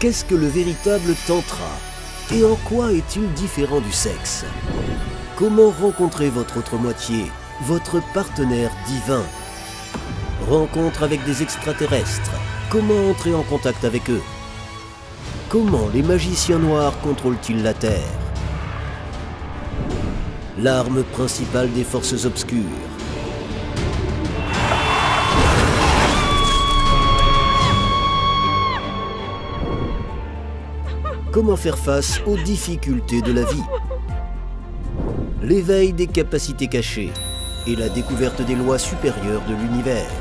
Qu'est-ce que le véritable tantra? Et en quoi est-il différent du sexe? Comment rencontrer votre autre moitié, votre partenaire divin? Rencontre avec des extraterrestres. Comment entrer en contact avec eux? Comment les magiciens noirs contrôlent-ils la Terre? L'arme principale des forces obscures. Comment faire face aux difficultés de la vie? L'éveil des capacités cachées et la découverte des lois supérieures de l'univers.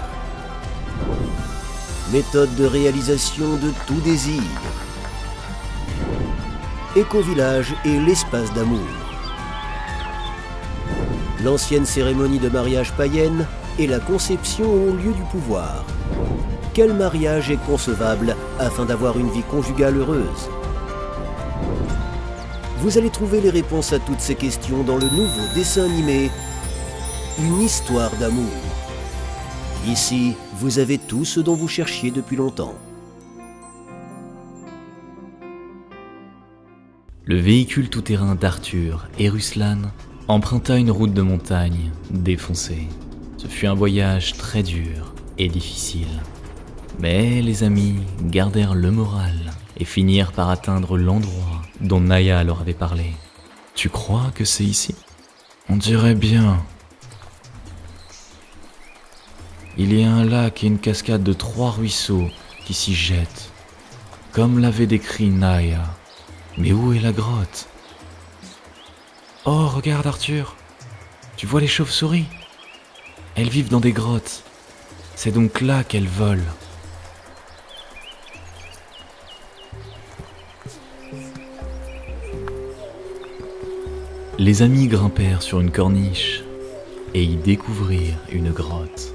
Méthode de réalisation de tout désir. Éco-village et l'espace d'amour. L'ancienne cérémonie de mariage païenne et la conception au lieu du pouvoir. Quel mariage est concevable afin d'avoir une vie conjugale heureuse? Vous allez trouver les réponses à toutes ces questions dans le nouveau dessin animé Une histoire d'amour. Ici, vous avez tout ce dont vous cherchiez depuis longtemps. Le véhicule tout-terrain d'Arthur et Ruslan emprunta une route de montagne défoncée. Ce fut un voyage très dur et difficile. Mais les amis gardèrent le moral et finirent par atteindre l'endroit dont Naya leur avait parlé. « Tu crois que c'est ici ?»« On dirait bien. Il y a un lac et une cascade de 3 ruisseaux qui s'y jettent, comme l'avait décrit Naya. Mais où est la grotte? Oh, regarde Arthur, tu vois les chauves-souris? Elles vivent dans des grottes. C'est donc là qu'elles volent. Les amis grimpèrent sur une corniche et y découvrirent une grotte.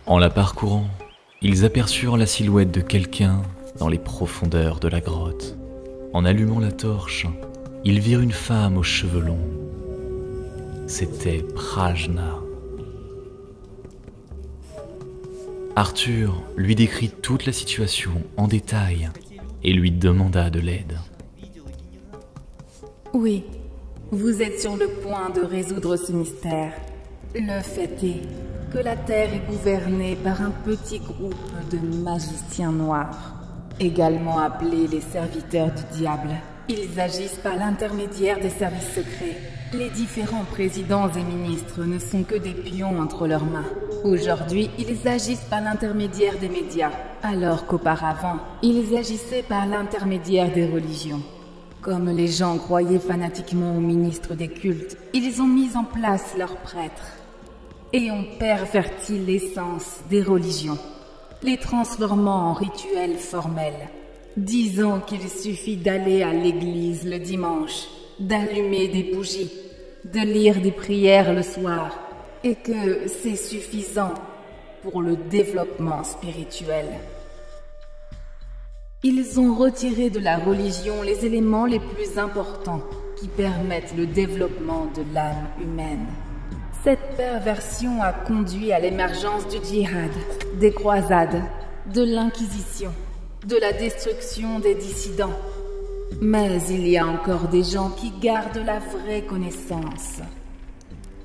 En la parcourant, ils aperçurent la silhouette de quelqu'un dans les profondeurs de la grotte. En allumant la torche, ils virent une femme aux cheveux longs. C'était Prajna. Arthur lui décrit toute la situation en détail et lui demanda de l'aide. Oui, vous êtes sur le point de résoudre ce mystère. Le fait est que la Terre est gouvernée par un petit groupe de magiciens noirs, également appelés les serviteurs du diable. Ils agissent par l'intermédiaire des services secrets. Les différents présidents et ministres ne sont que des pions entre leurs mains. Aujourd'hui, ils agissent par l'intermédiaire des médias, alors qu'auparavant, ils agissaient par l'intermédiaire des religions. Comme les gens croyaient fanatiquement aux ministres des cultes, ils ont mis en place leurs prêtres et ont perverti l'essence des religions, les transformant en rituels formels, disant qu'il suffit d'aller à l'église le dimanche, d'allumer des bougies, de lire des prières le soir, et que c'est suffisant pour le développement spirituel. Ils ont retiré de la religion les éléments les plus importants qui permettent le développement de l'âme humaine. Cette perversion a conduit à l'émergence du djihad, des croisades, de l'inquisition, de la destruction des dissidents. Mais il y a encore des gens qui gardent la vraie connaissance.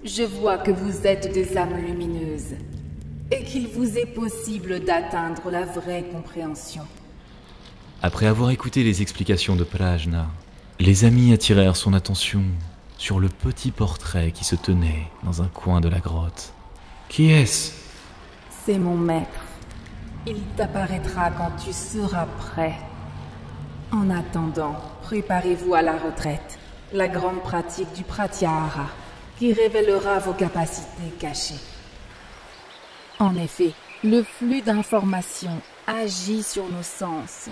Je vois que vous êtes des âmes lumineuses et qu'il vous est possible d'atteindre la vraie compréhension. Après avoir écouté les explications de Prajna, les amis attirèrent son attention sur le petit portrait qui se tenait dans un coin de la grotte. Qui est-ce? C'est mon maître. Il t'apparaîtra quand tu seras prêt. En attendant, préparez-vous à la retraite, la grande pratique du Pratyahara, qui révélera vos capacités cachées. En effet, le flux d'informations agit sur nos sens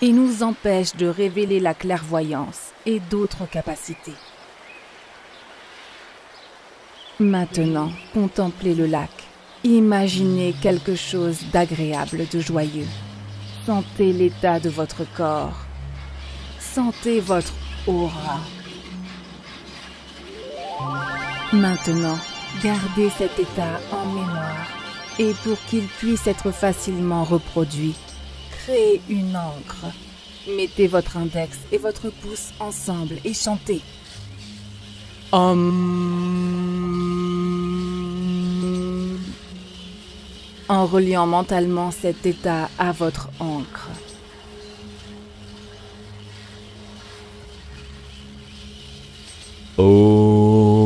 et nous empêche de révéler la clairvoyance et d'autres capacités. Maintenant, contemplez le lac. Imaginez quelque chose d'agréable, de joyeux. Sentez l'état de votre corps. Sentez votre aura. Maintenant, gardez cet état en mémoire et pour qu'il puisse être facilement reproduit, créez une encre. Mettez votre index et votre pouce ensemble et chantez. En reliant mentalement cet état à votre encre. Om.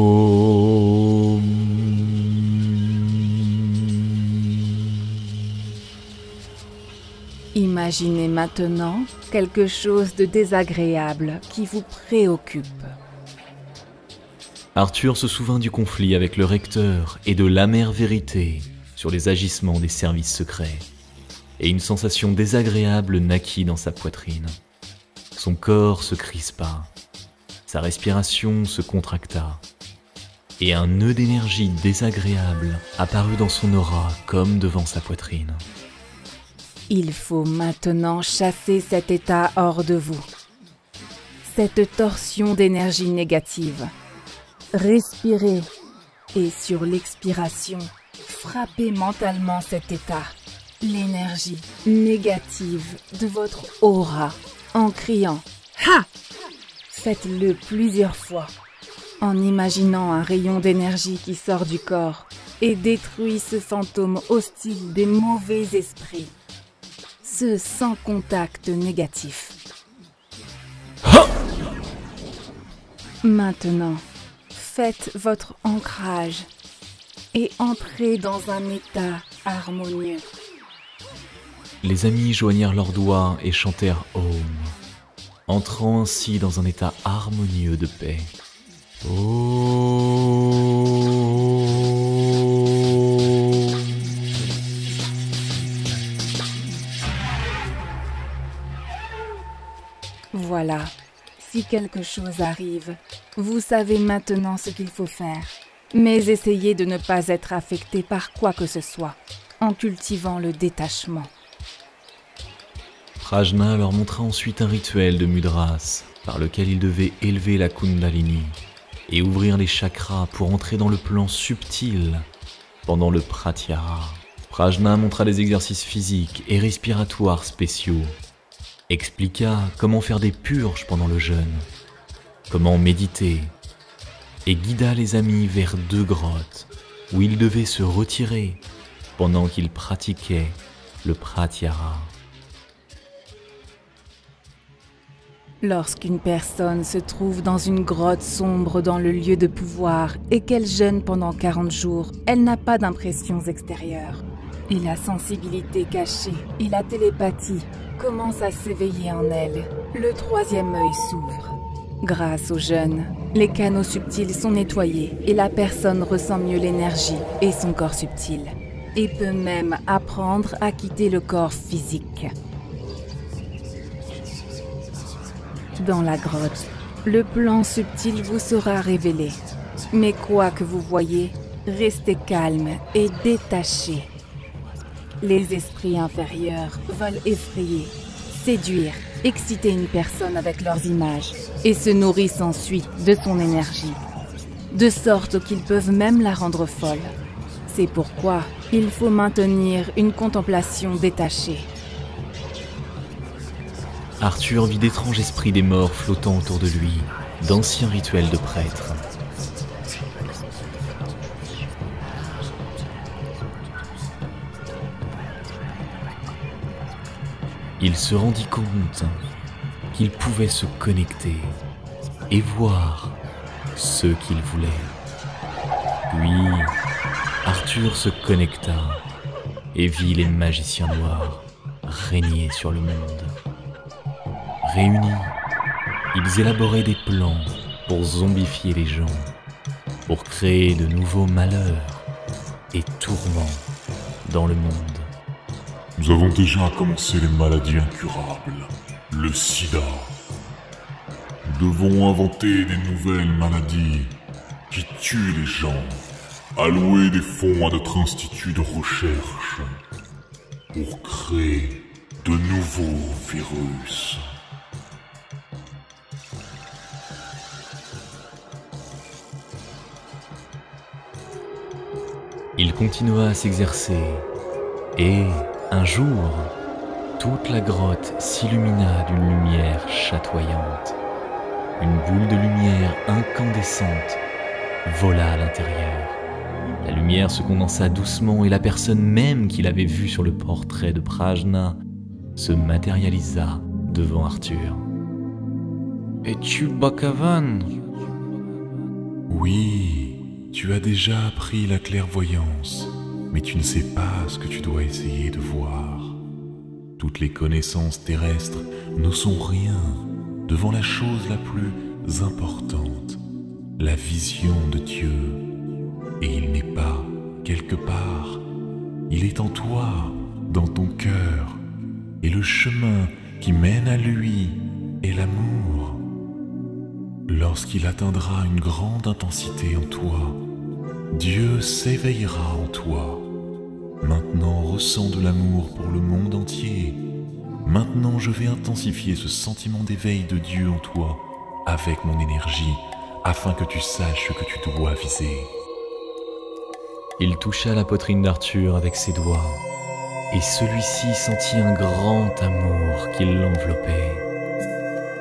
Imaginez maintenant quelque chose de désagréable qui vous préoccupe. Arthur se souvint du conflit avec le recteur et de l'amère vérité sur les agissements des services secrets, et une sensation désagréable naquit dans sa poitrine. Son corps se crispa, sa respiration se contracta, et un nœud d'énergie désagréable apparut dans son aura comme devant sa poitrine. Il faut maintenant chasser cet état hors de vous. Cette torsion d'énergie négative. Respirez et sur l'expiration, frappez mentalement cet état, l'énergie négative de votre aura en criant « Ha !» Faites-le plusieurs fois en imaginant un rayon d'énergie qui sort du corps et détruit ce fantôme hostile des mauvais esprits. Ce sans contact négatif. Maintenant, faites votre ancrage et entrez dans un état harmonieux. Les amis joignirent leurs doigts et chantèrent Om, entrant ainsi dans un état harmonieux de paix. Om. Voilà, si quelque chose arrive, vous savez maintenant ce qu'il faut faire. Mais essayez de ne pas être affecté par quoi que ce soit, en cultivant le détachement. Prajna leur montra ensuite un rituel de mudras par lequel ils devaient élever la Kundalini et ouvrir les chakras pour entrer dans le plan subtil pendant le Pratyahara. Prajna montra des exercices physiques et respiratoires spéciaux, expliqua comment faire des purges pendant le jeûne, comment méditer, et guida les amis vers 2 grottes où ils devaient se retirer pendant qu'ils pratiquaient le Pratyahara. Lorsqu'une personne se trouve dans une grotte sombre dans le lieu de pouvoir et qu'elle jeûne pendant 40 jours, elle n'a pas d'impressions extérieures. Et la sensibilité cachée et la télépathie commencent à s'éveiller en elle. Le 3e œil s'ouvre. Grâce au jeûne, les canaux subtils sont nettoyés et la personne ressent mieux l'énergie et son corps subtil, et peut même apprendre à quitter le corps physique. Dans la grotte, le plan subtil vous sera révélé. Mais quoi que vous voyez, restez calme et détaché. Les esprits inférieurs veulent effrayer, séduire, exciter une personne avec leurs images et se nourrissent ensuite de son énergie, de sorte qu'ils peuvent même la rendre folle. C'est pourquoi il faut maintenir une contemplation détachée. Arthur vit d'étranges esprits des morts flottant autour de lui, d'anciens rituels de prêtres. Il se rendit compte qu'il pouvait se connecter et voir ce qu'il voulait. Puis, Arthur se connecta et vit les magiciens noirs régner sur le monde. Réunis, ils élaboraient des plans pour zombifier les gens, pour créer de nouveaux malheurs et tourments dans le monde. Nous avons déjà commencé les maladies incurables, le sida. Nous devons inventer des nouvelles maladies qui tuent les gens, allouer des fonds à notre institut de recherche pour créer de nouveaux virus. Il continua à s'exercer et, un jour, toute la grotte s'illumina d'une lumière chatoyante. Une boule de lumière incandescente vola à l'intérieur. La lumière se condensa doucement et la personne même qu'il avait vue sur le portrait de Prajna se matérialisa devant Arthur. « Es-tu Bhagavan ?» Oui, tu as déjà appris la clairvoyance, mais tu ne sais pas ce que tu dois essayer de voir. Toutes les connaissances terrestres ne sont rien devant la chose la plus importante, la vision de Dieu. Et il n'est pas quelque part, il est en toi, dans ton cœur, et le chemin qui mène à lui est l'amour. Lorsqu'il atteindra une grande intensité en toi, Dieu s'éveillera en toi. Maintenant, ressens de l'amour pour le monde entier. Maintenant, je vais intensifier ce sentiment d'éveil de Dieu en toi avec mon énergie, afin que tu saches ce que tu dois viser. Il toucha la poitrine d'Arthur avec ses doigts, et celui-ci sentit un grand amour qui l'enveloppait.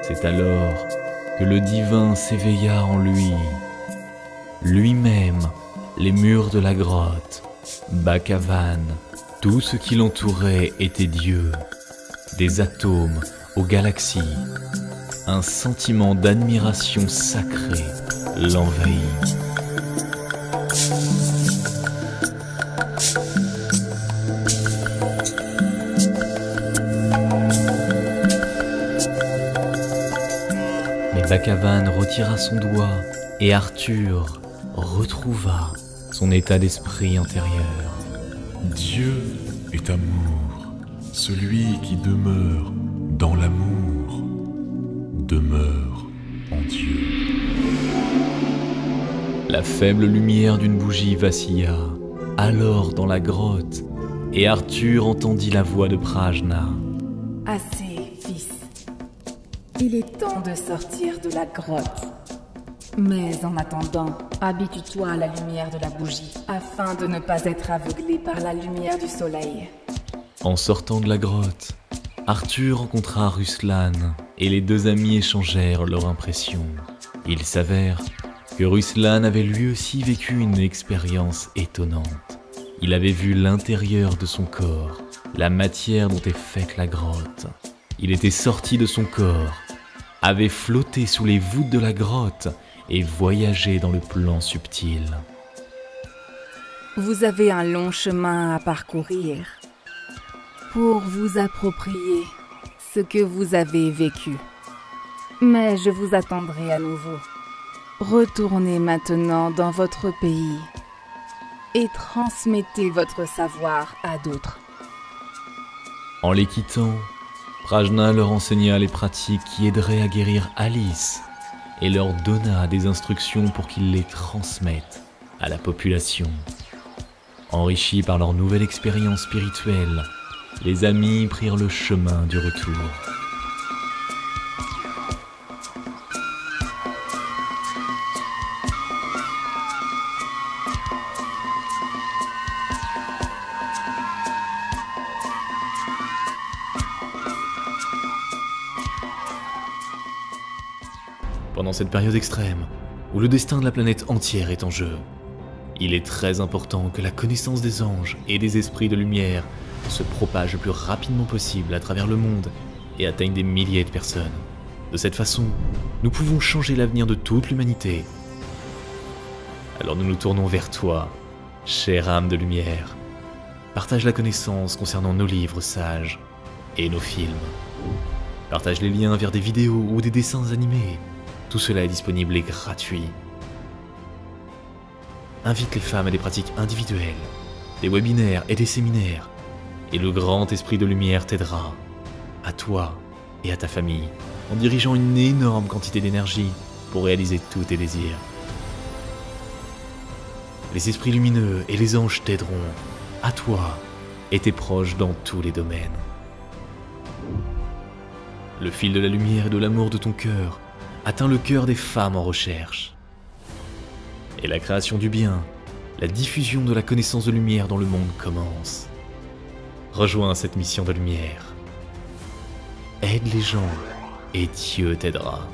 C'est alors que le divin s'éveilla en lui. Lui-même, les murs de la grotte, Bhagavan, tout ce qui l'entourait était Dieu. Des atomes aux galaxies, un sentiment d'admiration sacrée l'envahit. Mais Bhagavan retira son doigt et Arthur retrouva son état d'esprit antérieur. Dieu est amour. Celui qui demeure dans l'amour demeure en Dieu. La faible lumière d'une bougie vacilla alors dans la grotte et Arthur entendit la voix de Prajna. « Assez, fils. Il est temps de sortir de la grotte. Mais en attendant, habitue-toi à la lumière de la bougie afin de ne pas être aveuglé par la lumière du soleil. » En sortant de la grotte, Arthur rencontra Ruslan et les deux amis échangèrent leurs impressions. Il s'avère que Ruslan avait lui aussi vécu une expérience étonnante. Il avait vu l'intérieur de son corps, la matière dont est faite la grotte. Il était sorti de son corps, avait flotté sous les voûtes de la grotte et voyagé dans le plan subtil. Vous avez un long chemin à parcourir pour vous approprier ce que vous avez vécu. Mais je vous attendrai à nouveau. Retournez maintenant dans votre pays et transmettez votre savoir à d'autres. En les quittant, Prajna leur enseigna les pratiques qui aideraient à guérir Alice et leur donna des instructions pour qu'ils les transmettent à la population. Enrichis par leur nouvelle expérience spirituelle, les amis prirent le chemin du retour. Pendant cette période extrême, où le destin de la planète entière est en jeu, il est très important que la connaissance des anges et des esprits de lumière se propage le plus rapidement possible à travers le monde et atteigne des milliers de personnes. De cette façon, nous pouvons changer l'avenir de toute l'humanité. Alors nous nous tournons vers toi, chère âme de lumière. Partage la connaissance concernant nos livres sages et nos films. Partage les liens vers des vidéos ou des dessins animés. Tout cela est disponible et gratuit. Invite les femmes à des pratiques individuelles, des webinaires et des séminaires, et le grand esprit de lumière t'aidera, à toi et à ta famille, en dirigeant une énorme quantité d'énergie pour réaliser tous tes désirs. Les esprits lumineux et les anges t'aideront, à toi et tes proches dans tous les domaines. Le fil de la lumière et de l'amour de ton cœur atteint le cœur des femmes en recherche. Et la création du bien, la diffusion de la connaissance de lumière dans le monde commence. Rejoins cette mission de lumière aide les gens et Dieu t'aidera.